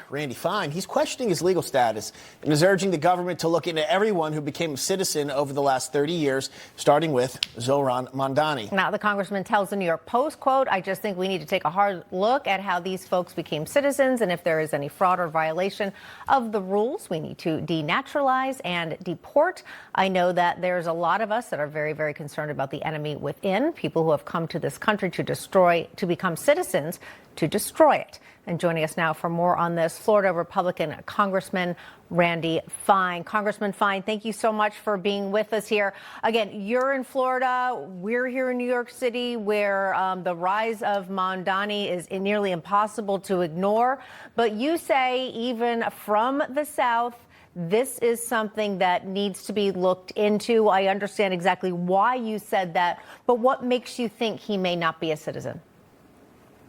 Randy Fine, he's questioning his legal status and is urging the government to look into everyone who became a citizen over the last 30 years, starting with Zohran Mamdani. Now, the congressman tells the New York Post, quote, "I just think we need to take a hard look at how these folks became citizens, and if there is any fraud or violation of the rules, we need to denaturalize and deport. I know that there's a lot of us that are very, very concerned about the enemy within, people who have come to this country to become citizens, to destroy it." And joining us now for more on this, Florida Republican Congressman Randy Fine. Congressman Fine, thank you so much for being with us here. Again, you're in Florida. We're here in New York City, where the rise of Mamdani is nearly impossible to ignore. But you say, even from the South, this is something that needs to be looked into. I understand exactly why you said that, but what makes you think he may not be a citizen?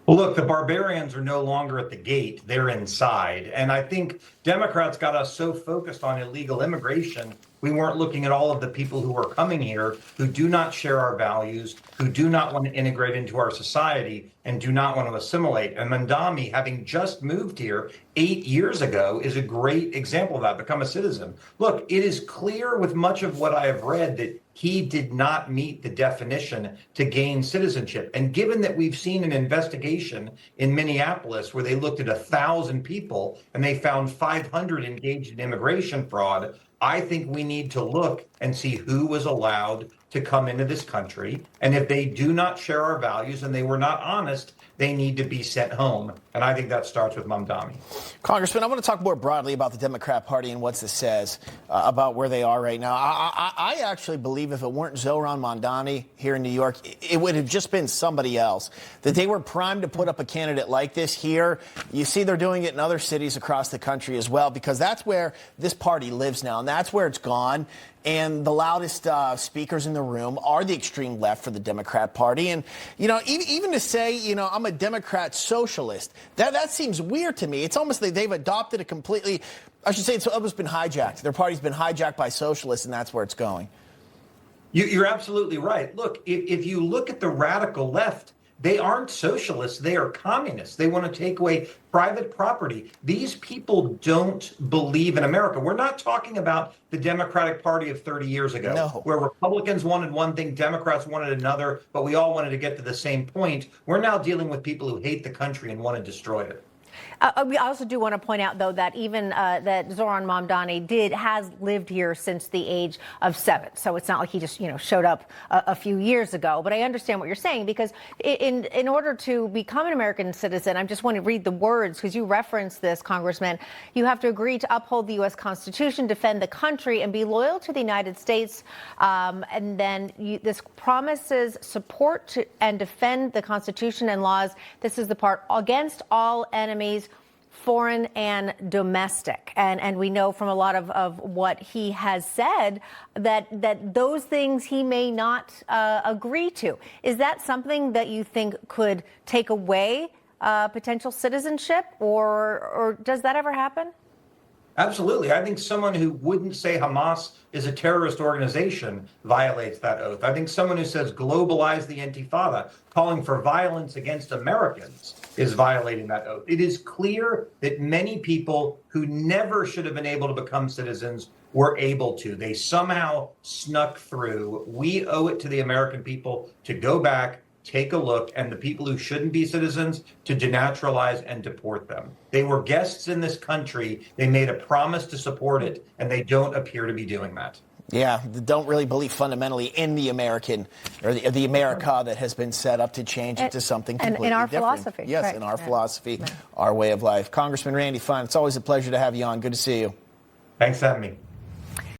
Well, look, the barbarians are no longer at the gate. They're inside. And I think Democrats got us so focused on illegal immigration, we weren't looking at all of the people who are coming here, who do not share our values, who do not want to integrate into our society, and do not want to assimilate. And Mamdani, having just moved here 8 years ago, is a great example of that, become a citizen. Look, it is clear with much of what I have read that he did not meet the definition to gain citizenship. And given that we've seen an investigation in Minneapolis where they looked at 1,000 people and they found 500 engaged in immigration fraud, I think we need to look and see who was allowed to come into this country. And if they do not share our values and they were not honest, they need to be sent home. And I think that starts with Mamdani. Congressman, I want to talk more broadly about the Democrat Party and what this says about where they are right now. I actually believe if it weren't Zohran Mamdani here in New York, it would have just been somebody else. That they were primed to put up a candidate like this here. You see they're doing it in other cities across the country as well, because that's where this party lives now, and that's where it's gone. And the loudest speakers in the room are the extreme left for the Democrat Party. And, you know, even to say, you know, I'm a Democrat socialist, that seems weird to me. It's almost like they've adopted a completely, I should say it's almost been hijacked. Their party's been hijacked by socialists, and that's where it's going. You're absolutely right. Look, if you look at the radical left, they aren't socialists. They are communists. They want to take away private property. These people don't believe in America. We're not talking about the Democratic Party of 30 years ago, no, where Republicans wanted one thing, Democrats wanted another, but we all wanted to get to the same point. We're now dealing with people who hate the country and want to destroy it. I also do want to point out, though, that even that Zohran Mamdani has lived here since the age of 7. So it's not like he just, you know, showed up a few years ago. But I understand what you're saying, because in order to become an American citizen, I just want to read the words, because you referenced this, Congressman. You have to agree to uphold the U.S. Constitution, defend the country, and be loyal to the United States. And then this promises support to, and defend the Constitution and laws. This is the part against all enemies, foreign and domestic. And we know from a lot of what he has said that those things he may not agree to. Is that something that you think could take away potential citizenship, or does that ever happen? Absolutely. I think someone who wouldn't say Hamas is a terrorist organization violates that oath. I think someone who says globalize the Intifada, calling for violence against Americans, is violating that oath. It is clear that many people who never should have been able to become citizens were able to. They somehow snuck through. We owe it to the American people to go back, take a look, and the people who shouldn't be citizens to denaturalize and deport them. They were guests in this country. They made a promise to support it, and they don't appear to be doing that. Yeah, they don't really believe fundamentally in the American, or the America that has been set up to change it to something completely in our different. Philosophy. Yes, right. in our philosophy, our way of life. Congressman Randy Fine, it's always a pleasure to have you on. Good to see you. Thanks for having me.